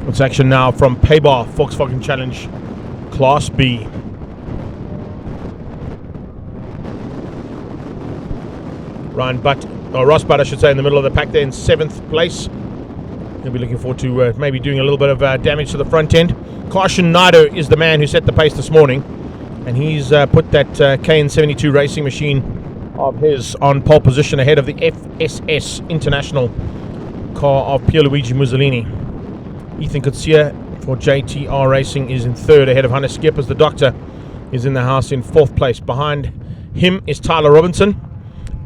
It's action now from Pabar Volkswagen Challenge Class B. Ross Butt, I should say, in the middle of the pack there in 7th place. He'll be looking forward to maybe doing a little bit of damage to the front end. Caution Nado is the man who set the pace this morning, and he's put that KN72 racing machine of his on pole position ahead of the FSS International car of Pierluigi Mussolini. Ethan Kutsia for JTR Racing is in 3rd ahead of Hannes Skippers. The Doctor is in the house in 4th place. Behind him is Tyler Robinson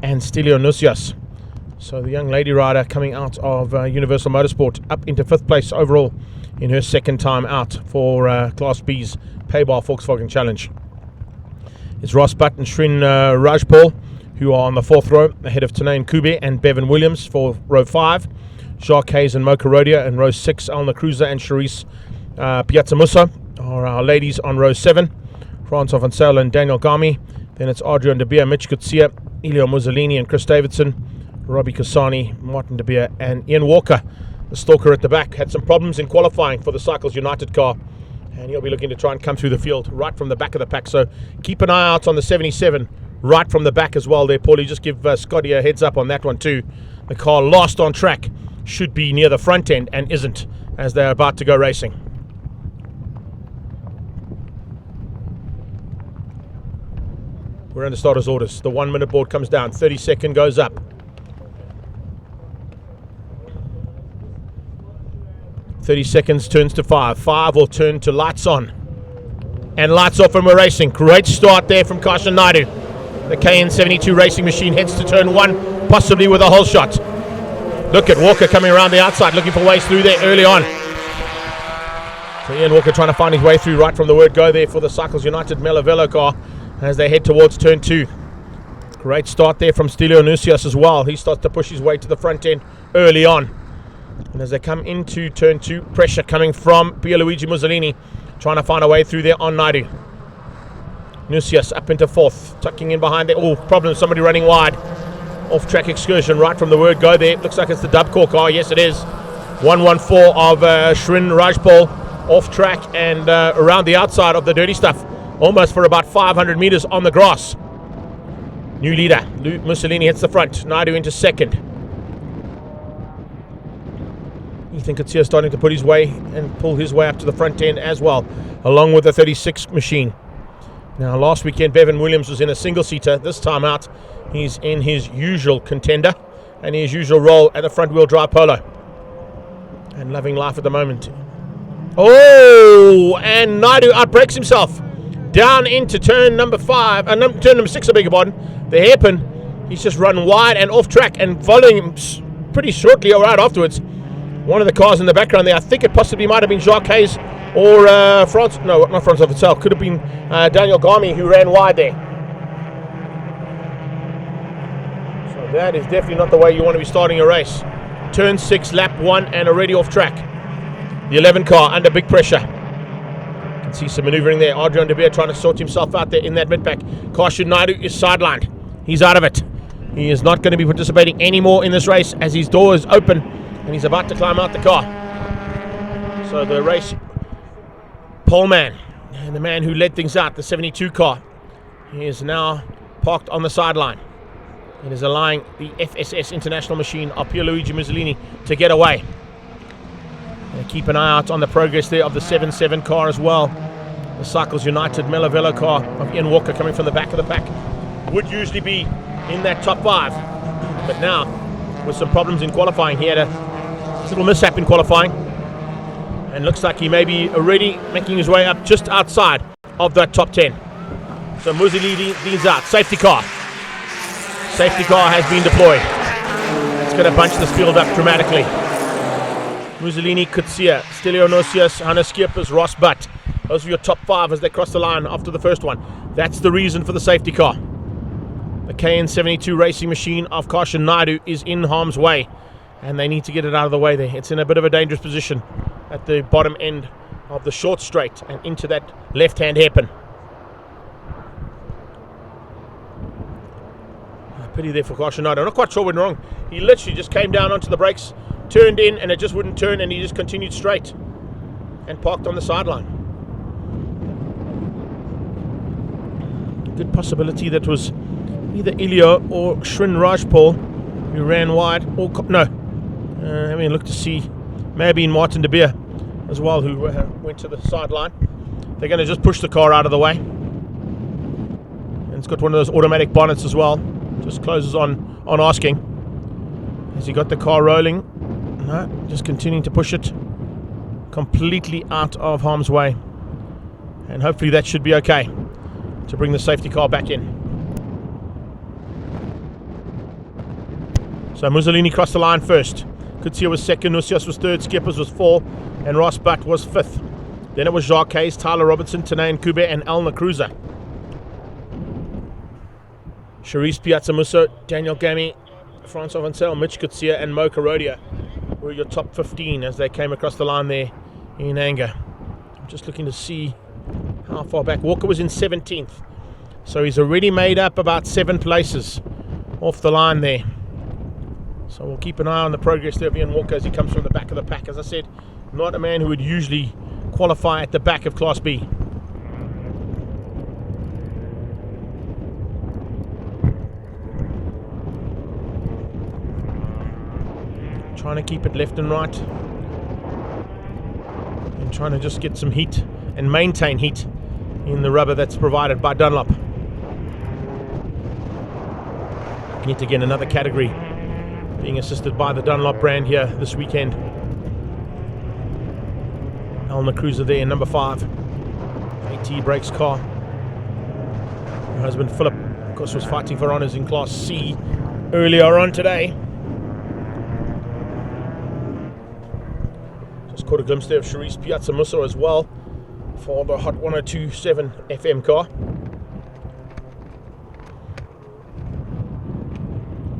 and Stelio Nusias. So the young lady rider coming out of Universal Motorsport up into 5th place overall in her 2nd time out for Class B's Pabar Volkswagen Challenge. It's Ross Butt and Shrin Rajpal who are on the 4th row ahead of Tanane Kube and Bevan Williams for row 5. Jacques Hayes and Mocha Rodia in row 6. Alna Cruiser and Charisse Piazzamusa are our ladies on row 7. Francois Vancel and Daniel Gami. Then it's Adrian De Beer, Mitch Kutsia, Elio Mussolini and Chris Davidson, Robbie Cassani, Martin De Beer and Ian Walker. The stalker at the back had some problems in qualifying for the Cycles United car, and he'll be looking to try and come through the field right from the back of the pack. So keep an eye out on the 77 right from the back as well there, Paulie. Just give Scotty a heads up on that one too. The car lost on track should be near the front end and isn't as they're about to go racing. We're under starter's orders. The 1 minute board comes down. 30-second goes up. 30 seconds turns to 5. 5 will turn to lights on. And lights off and we're racing. Great start there from Kashan Naidu. The KN72 racing machine heads to turn 1, possibly with a whole shot. Look at Walker coming around the outside, looking for ways through there early on. So Ian Walker trying to find his way through right from the word go there for the Cycles United Melavelo car as they head towards turn 2. Great start there from Stelio Nusias as well. He starts to push his way to the front end early on. And as they come into turn 2, pressure coming from Pierluigi Mussolini, trying to find a way through there on Naidu. Nusias up into 4th, tucking in behind there. Oh, problem, somebody running wide. Off-track excursion right from the word go there. Looks like it's the Dubcore car. Yes, it is. 114 of Shrin Rajpal off-track and around the outside of the dirty stuff. Almost for about 500 meters on the grass. New leader, Mussolini hits the front. Naidu into 2nd. Ethan Kutsia starting to put his way and pull his way up to the front end as well, along with the 36 machine. Now, last weekend, Bevan Williams was in a single-seater. This time out, he's in his usual contender and his usual role at the front-wheel drive polo. And loving life at the moment. Oh, and Naidu outbreaks himself. Down into turn number 5, turn number 6, I beg your pardon. The hairpin, he's just run wide and off track, and following him pretty shortly or right afterwards, one of the cars in the background there, I think it possibly might have been Jacques Hayes or not Francois Vancel, could have been Daniel Gami who ran wide there. So that is definitely not the way you want to be starting a race. Turn 6, lap 1, and already off track. The 11 car under big pressure. Can see some maneuvering there. Adrian De Beer trying to sort himself out there in that mid-pack. Kashan Naidu is sidelined. He's out of it. He is not going to be participating anymore in this race as his door is open and he's about to climb out the car. So the race poleman and the man who led things out, the 72 car, he is now parked on the sideline. It is allowing the FSS International machine of Pierluigi Mussolini to get away. And keep an eye out on the progress there of the 7-7 car as well. The Cycles United Melavelo car of Ian Walker coming from the back of the pack would usually be in that top 5. But now, with some problems in qualifying, he had a little mishap in qualifying. And looks like he may be already making his way up just outside of that top 10. So Mussolini leads out. Safety car. Safety car has been deployed. It's going to bunch this field up dramatically. Mussolini, Kutsia, Stelio Nusias, Hannes Skippers, Ross Butt. Those are your top 5 as they cross the line after the first one. That's the reason for the safety car. The KN72 racing machine of Kashan Naidu is in harm's way, and they need to get it out of the way there. It's in a bit of a dangerous position at the bottom end of the short straight and into that left-hand hairpin. Pity there for Kashan Naidu. I'm not quite sure what went wrong. He literally just came down onto the brakes, turned in, and it just wouldn't turn, and he just continued straight. and parked on the sideline. Good possibility that was either Ilio or Shrin Rajpal who ran wide, or having a look to see maybe Martin De Beer as well, who went to the sideline. They're going to just push the car out of the way, and it's got one of those automatic bonnets as well. Just closes on asking. Has he got the car rolling? No, just continuing to push it completely out of harm's way, and hopefully that should be okay to bring the safety car back in. So Mussolini crossed the line first. Kutsia was second, Nusias was third, Skippers was fourth, and Ross Butt was fifth. Then it was Jacques Hayes, Tyler Robertson, Tanay Nkube, and Elna Cruiser. Charisse Piazza Musso, Daniel Gami, Francois Vancel, Mitch Kutsia, and Mo Karodia were your top 15 as they came across the line there in anger. I'm just looking to see how far back. Walker was in 17th, so he's already made up about 7 places off the line there. So we'll keep an eye on the progress there of Ian Walker as he comes from the back of the pack. As I said, not a man who would usually qualify at the back of Class B. Trying to keep it left and right, and trying to just get some heat and maintain heat in the rubber that's provided by Dunlop. Yet again, another category being assisted by the Dunlop brand here this weekend. Elna Cruiser there in number 5. AT Brakes car. Her husband Philip, of course, was fighting for honours in Class C earlier on today. Just caught a glimpse there of Charisse Piazza Musso as well for the Hot 1027 FM car.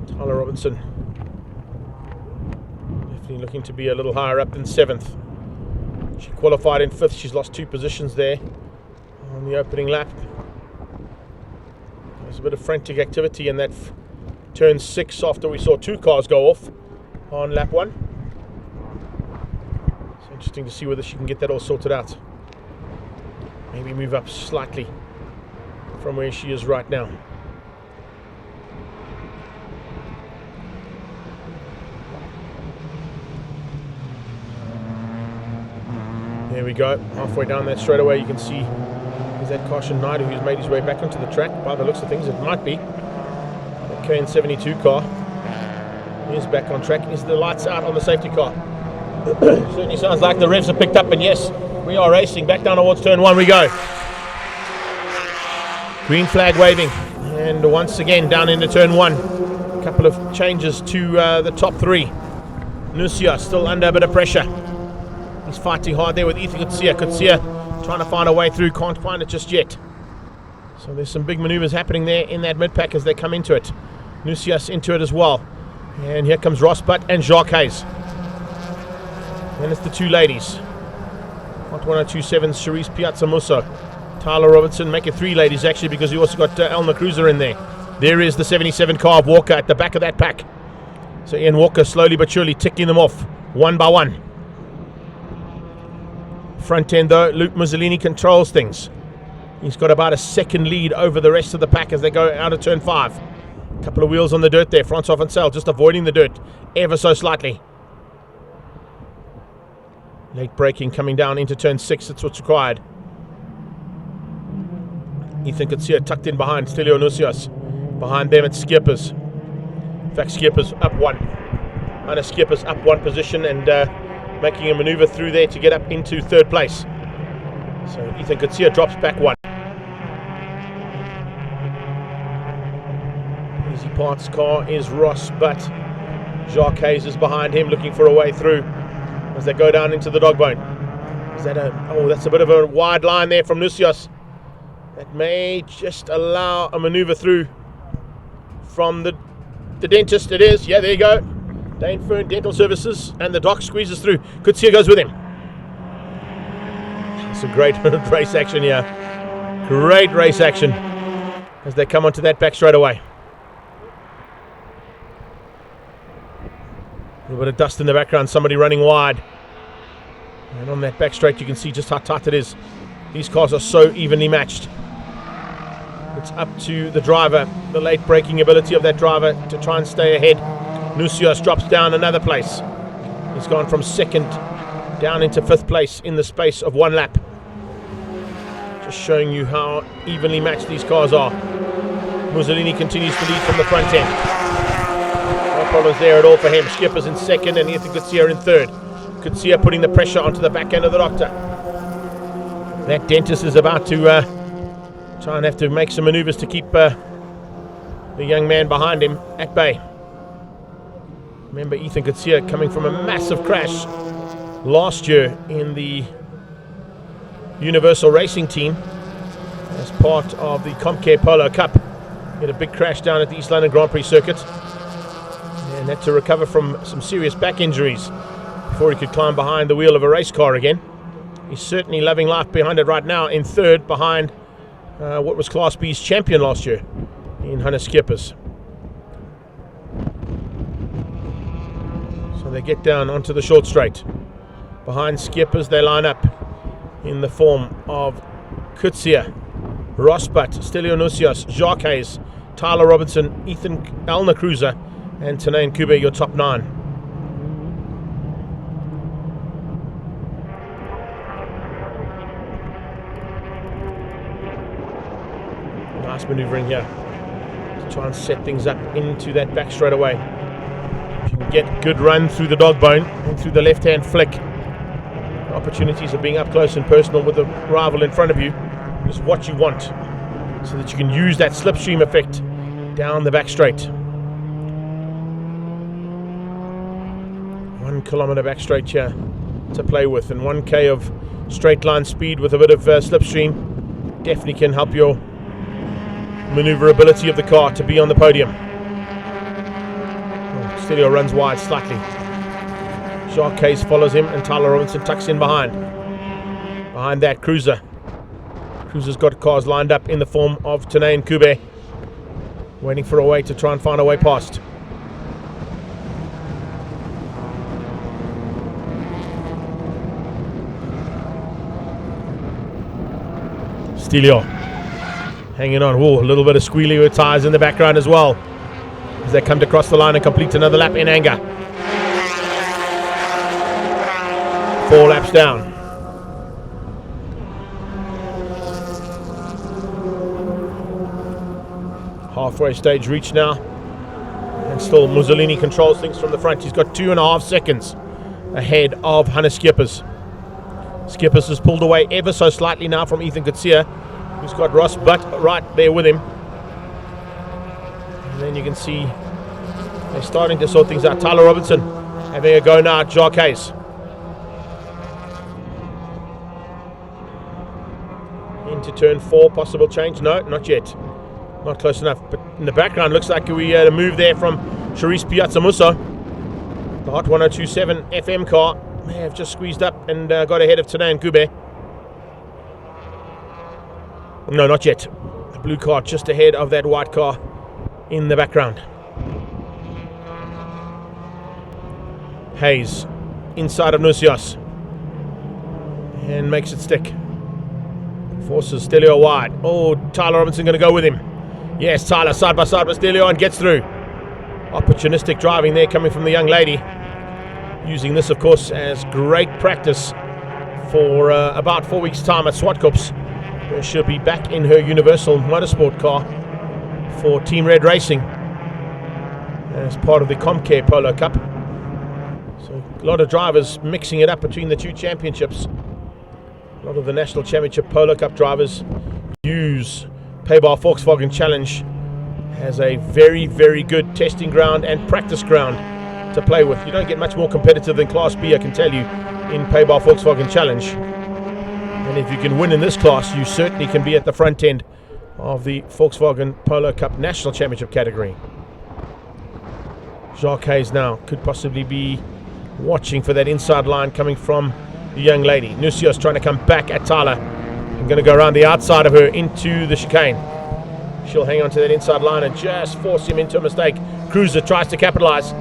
Tyler Robinson definitely looking to be a little higher up than 7th. She qualified in 5th. She's lost 2 positions there on the opening lap. There's a bit of frantic activity in that turn 6 after we saw 2 cars go off on lap 1. It's interesting to see whether she can get that all sorted out. Maybe move up slightly from where she is right now. There we go, halfway down that straightaway you can see is that Caution Naidu who's made his way back onto the track. By the looks of things, it might be the KN72 car. He's back on track. Is the lights out on the safety car? Certainly sounds like the revs are picked up, and yes, we are racing. Back down towards turn 1 we go. Green flag waving, and once again down into turn 1. A couple of changes to the top 3. Nusia still under a bit of pressure. He's fighting hard there with Ethan Kutsia. Kutsia trying to find a way through, can't find it just yet. So there's some big maneuvers happening there in that mid-pack as they come into it. Nusias into it as well. And here comes Ross Butt and Jacques Hayes. And it's the 2 ladies. Hot 1027's Charisse Piazza Musso. Tyler Robertson, make it 3 ladies actually, because you also got Elna Cruiser in there. There is the 77 car of Walker at the back of that pack. So Ian Walker slowly but surely ticking them off one by one. Front end though, Luke Mussolini controls things. He's got about a second lead over the rest of the pack as they go out of turn 5. A couple of wheels on the dirt there. Francois Vancel just avoiding the dirt ever so slightly. Late braking coming down into turn 6. That's what's required. Ethan Kutsia tucked in behind Stelio Nusias. Behind them it's Skippers. In fact, Skippers up 1. And Skippers up 1 position and making a maneuver through there to get up into 3rd place. So Ethan Kutsia drops back 1. Easy Parts car is Ross, but Jacques Hayes is behind him looking for a way through as they go down into the dog bone. Is that that's a bit of a wide line there from Nusias. That may just allow a maneuver through from the dentist. It is. Yeah, there you go. Dane Fern Dental Services, and the doc squeezes through. Kutsia goes with him. It's a great race action here. Great race action as they come onto that back straight away. A little bit of dust in the background, somebody running wide. And on that back straight, you can see just how tight it is. These cars are so evenly matched. It's up to the driver, the late braking ability of that driver to try and stay ahead. Nusios drops down another place. He's gone from second down into fifth place in the space of one lap. Just showing you how evenly matched these cars are. Mussolini continues to lead from the front end. No problems there at all for him. Skipper's in second and Ethan Kutsia in third. Kutsia putting the pressure onto the back end of the Doctor. That dentist is about to try and have to make some maneuvers to keep the young man behind him at bay. Remember, Ethan Kutsia coming from a massive crash last year in the Universal Racing team as part of the Comcare Polo Cup. He had a big crash down at the East London Grand Prix circuit and had to recover from some serious back injuries before he could climb behind the wheel of a race car again. He's certainly loving life behind it right now, in third behind what was Class B's champion last year in Hannes Skippers. So they get down onto the short straight. Behind Skippers they line up in the form of Kutsia, Rosbat, Stelio Nusios, Jacques Hayes, Tyler Robinson, Ethan Elna Cruiser and Tanane Kube, your top 9. Nice manoeuvring here to try and set things up into that back straight away. If you can get good run through the dog bone and through the left-hand flick, opportunities of being up close and personal with the rival in front of you is what you want, so that you can use that slipstream effect down the back straight. 1 kilometer back straight here to play with, and 1k of straight line speed with a bit of slipstream definitely can help your maneuverability of the car to be on the podium. Stelio runs wide slightly. Jacques Hayes follows him and Tyler Robinson tucks in behind. Behind that, Cruiser. Cruiser's got cars lined up in the form of Tanane Kube, waiting for a way to try and find a way past. Stelio hanging on. Whoa, a little bit of squealy with tires in the background as well as they come to cross the line and complete another lap in anger. 4 laps down. Halfway stage reached now, and still Mussolini controls things from the front. He's got 2.5 seconds ahead of Hannes Skippers. Skippers has pulled away ever so slightly now from Ethan Kutsia, who's got Ross Butt right there with him. And then you can see they're starting to sort things out. Tyler Robinson having a go now at Jacques Hayes. Into turn 4, possible change. No, not yet. Not close enough. But in the background, looks like we had a move there from Charisse Piazzamusso. The Hot 1027 FM car may have just squeezed up and got ahead of Tanane Kube. No, not yet. The blue car just ahead of that white car in the background. Hayes inside of Nusios and makes it stick. Forces Stelio wide. Oh, Tyler Robinson going to go with him. Yes, Tyler side by side with Stelio and gets through. Opportunistic driving there coming from the young lady. Using this, of course, as great practice for about 4 weeks' time at Swartkops, where she'll be back in her Universal Motorsport car for Team Red Racing as part of the Comcare Polo Cup. So a lot of drivers mixing it up between the two championships. A lot of the National Championship Polo Cup drivers use Pabar Volkswagen Challenge as a very, very good testing ground and practice ground to play with. You don't get much more competitive than Class B, I can tell you, in Pabar Volkswagen Challenge. And if you can win in this class, you certainly can be at the front end of the Volkswagen Polo Cup National Championship category. Jacques Hayes now could possibly be watching for that inside line coming from the young lady. Nusios trying to come back at Tyler and going to go around the outside of her into the chicane. She'll hang on to that inside line and just force him into a mistake. Cruiser tries to capitalize.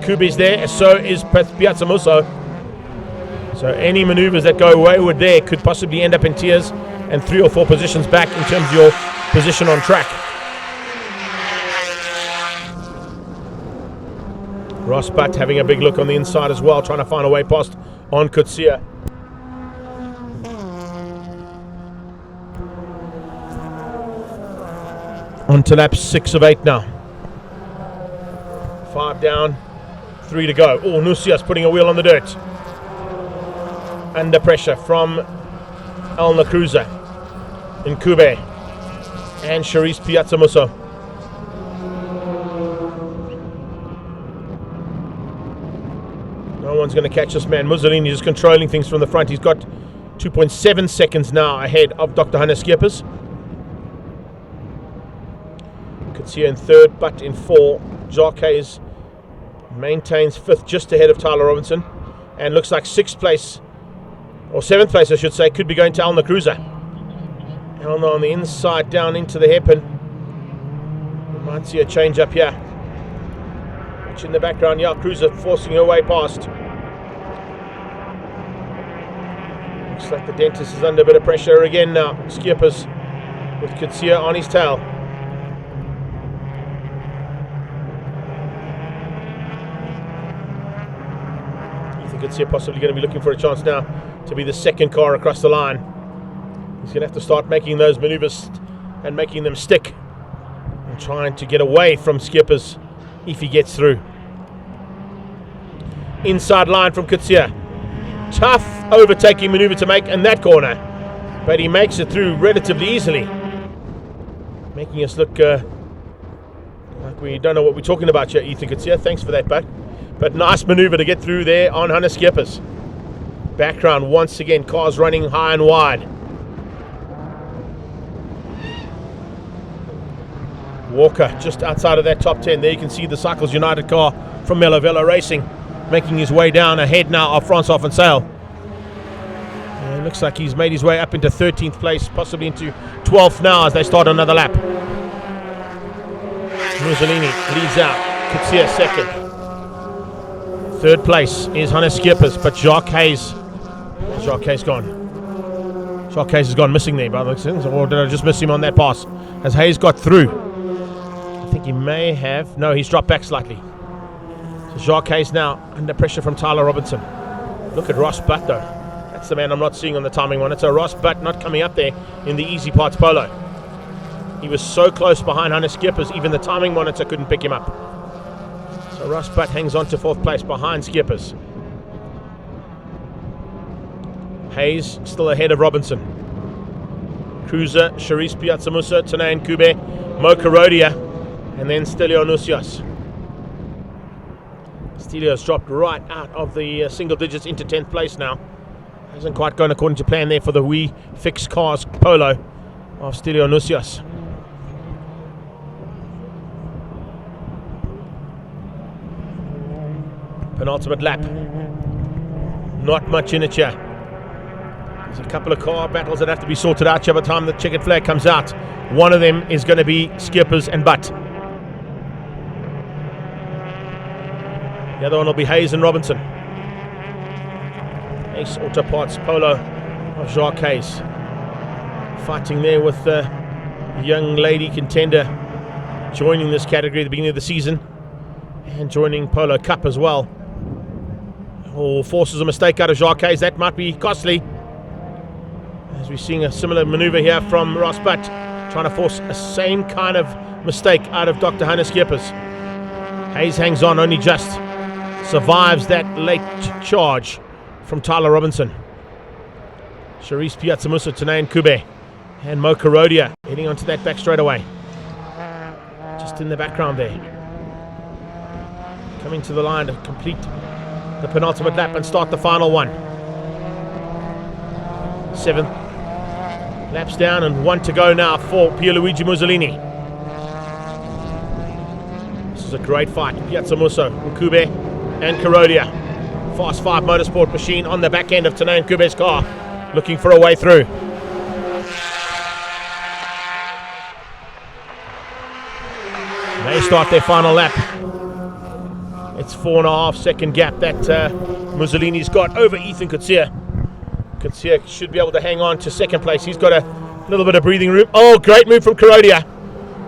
Kubi's there, so is Piazzamusso. So any maneuvers that go wayward there could possibly end up in tears and 3 or 4 positions back in terms of your position on track. Ross Butt having a big look on the inside as well, trying to find a way past on Kutsia. On to lap 6 of 8 now. 5 down, 3 to go. Oh, Nusias putting a wheel on the dirt. Under pressure from El Nakruza, Nkube, and Charisse Piazzamuso. No one's going to catch this man. Mussolini just controlling things from the front. He's got 2.7 seconds now ahead of Dr. Hannes Schiepers. Kutsia in 3rd, but in 4. Jockeys maintains 5th, just ahead of Tyler Robinson. And looks like 6th place, or 7th place I should say, could be going to Alna Cruiser. Alna on the inside down into the hairpin. You might see a change up here. Which in the background, yeah, Cruiser forcing her way past. Looks like the dentist is under a bit of pressure again now. Schiepers with Kutsia on his tail. Kutsia possibly going to be looking for a chance now to be the 2nd car across the line. He's going to have to start making those maneuvers and making them stick and trying to get away from Schiepers if he gets through. Inside line from Kutsia. Tough overtaking maneuver to make in that corner, but he makes it through relatively easily, making us look like we don't know what we're talking about here, Ethan Kutsia. Thanks for that, bud. But nice maneuver to get through there on Hannes Schiepers. Background once again, cars running high and wide. Walker just outside of that top 10. There you can see the Cycles United car from Melovelo Racing making his way down ahead now of Francois Van Zyl. It looks like he's made his way up into 13th place, possibly into 12th now as they start another lap. Mussolini leads out. Kutsia 2nd. 3rd place is Hannes Schiepers, but Jacques Hayes gone. Jacques Hayes has gone missing there, by the looks of things, or did I just miss him on that pass? Has Hayes got through? I think he may have. No, he's dropped back slightly. So Jacques Hayes now under pressure from Tyler Robinson. Look at Ross Butt though. That's the man I'm not seeing on the timing one. It's a Ross Butt not coming up there in the easy parts polo. He was so close behind Hannes Schiepers, even the timing monitor couldn't pick him up. So Ross Butt hangs on to 4th place behind Schiepers. Hayes still ahead of Robinson. Cruiser, Charisse Piazzamuso, Tanay Nkube, Mocha Rodia, and then Stelio Nusias. Stelio's dropped right out of the single digits into 10th place now. Hasn't quite gone according to plan there for the wee fixed cars polo of Stelio Nusias. Penultimate lap. Not much in it here. There's a couple of car battles that have to be sorted out here by the time the checkered flag comes out. One of them is going to be Schiepers and Butt. The other one will be Hayes and Robinson. Ace Auto Parts polo of Jacques Hayes. Fighting there with the young lady contender joining this category at the beginning of the season and joining Polo Cup as well. Oh, forces a mistake out of Jacques Hayes. That might be costly. As we're seeing a similar maneuver here from Ross Butt, trying to force a same kind of mistake out of Dr. Hannes Schiepers. Hayes hangs on, only just survives that late charge from Tyler Robinson. Charisse Piazzamuso, Tanay Nkube, and Mocha Rodia heading onto that back straightaway. Just in the background there. Coming to the line to complete the penultimate lap and start the final one. 7 laps down and 1 to go now for Pierluigi Mussolini. This is a great fight. Piazzamuso, Nkube, and Carodia. Fast 5 motorsport machine on the back end of Tanay Nkube's car, looking for a way through. They start their final lap. It's 4.5 second gap that Mussolini's got over Ethan Coetzee. Coetzee should be able to hang on to second place. He's got a little bit of breathing room. Oh, great move from Karodia.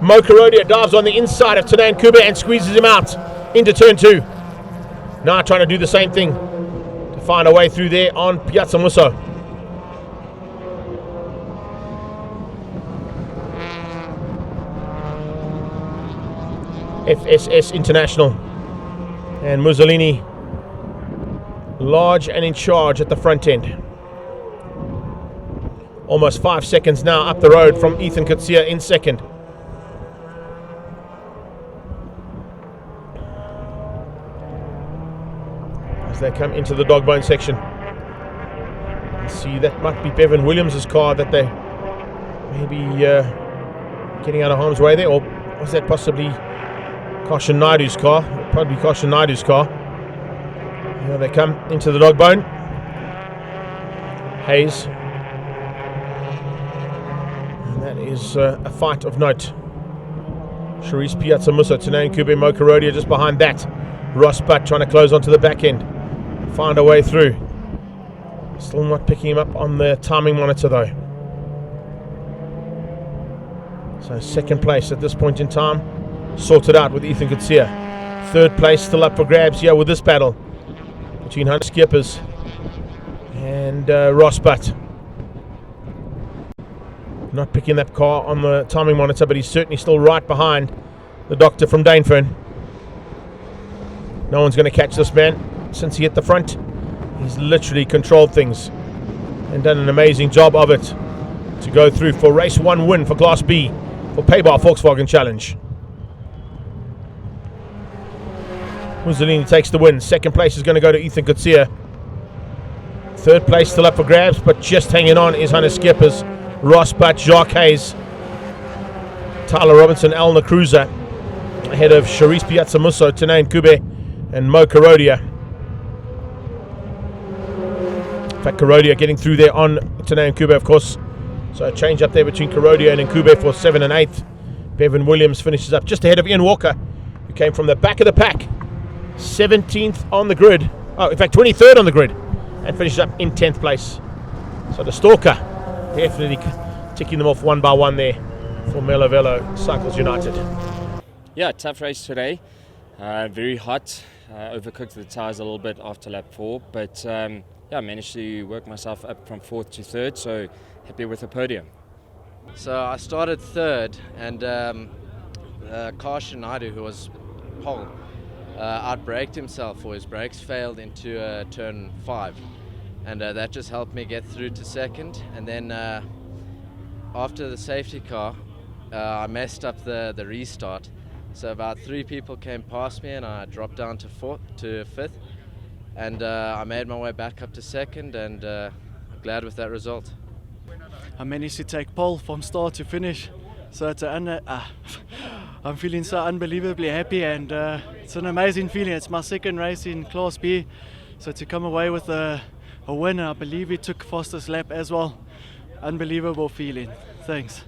Mo Karodia dives on the inside of Tanan Kube and squeezes him out into turn 2. Now trying to do the same thing to find a way through there on Piazza Musso. FSS International and Mussolini large and in charge at the front end. Almost 5 seconds now up the road from Ethan Coetzee in second. As they come into the dog bone section. See, that might be Bevan Williams' car that they may be getting out of harm's way there, or was that possibly Kaushan Naidu's car? Probably Kaushan Naidu's car. Here they come into the dog bone. Hayes. And that is a fight of note. Charisse Piazza Musso, Tanan Kube, Mo Karodia just behind that. Ross Butt trying to close onto the back end. Find a way through. Still not picking him up on the timing monitor though. So second place at this point in time. Sorted out with Ethan Coetzee. Third place still up for grabs here with this battle between Hunter Skippers and Ross Butt. Not picking that car on the timing monitor, but he's certainly still right behind the doctor from Dainfern. No one's going to catch this man since he hit the front. He's literally controlled things and done an amazing job of it to go through for race 1 win for Class B for Pabar Volkswagen Challenge. Mussolini takes the win. Second place is going to go to Ethan Coetzee. Third place still up for grabs, but just hanging on is Hunter Skippers, Ross Butt, Jacques Hayes, Tyler Robinson, Elna Cruiser, ahead of Charisse Piazza Musso, Tanan Kube, and Mo Karodia. In fact, Karodia getting through there on Tanan Kube, of course. So a change up there between Karodia and Nkube for 7th and 8th. Bevan Williams finishes up just ahead of Ian Walker, who came from the back of the pack. 17th on the grid. Oh, in fact, 23rd on the grid. And finishes up in 10th place. So the Stalker definitely ticking them off one by one there for Melovelo Cycles United. Yeah, tough race today. Very hot. Overcooked the tyres a little bit after lap 4. But yeah, managed to work myself up from 4th to 3rd. So happy with the podium. So I started 3rd, and Kaushan Naidu, who was pole, outbraked himself, or his brakes failed into turn 5, and that just helped me get through to 2nd. And then after the safety car, I messed up the restart, so about 3 people came past me and I dropped down to 5th, and I made my way back up to 2nd, and glad with that result. I managed to take pole from start to finish, so it's I'm feeling so unbelievably happy, and it's an amazing feeling. It's my 2nd race in Class B, so to come away with a win, I believe we took fastest lap as well. Unbelievable feeling. Thanks.